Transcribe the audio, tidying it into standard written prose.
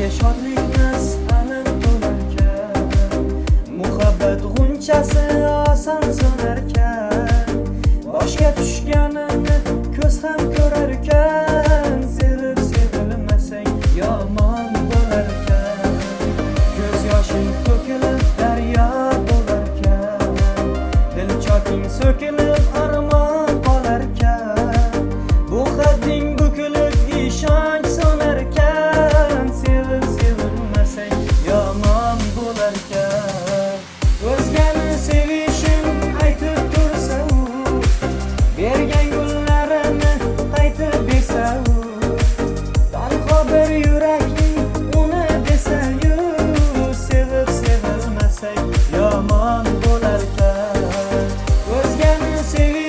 Senga shodlikmas aniq to'larkan, muhabbat g'unchasi oson so'narkan, boshga tushganini ko'z ham ko'rarkan, sevib sevilmasang yomon bo'larkan, ko'z yoshing to'kilib daryo bo'larkan, dil choking so'kilib armon qolarkan, bu hadding bukilib ishonch so'narkan, sevib sevilmasang yomon bo'larkan. O'zgani sevishing aytib tursa u, bergan gullarini qaytib bersa u, tanho bir yurakning uni desa-yu, sevib sevilmasang yomon bo'larkan. O'zgani sevishing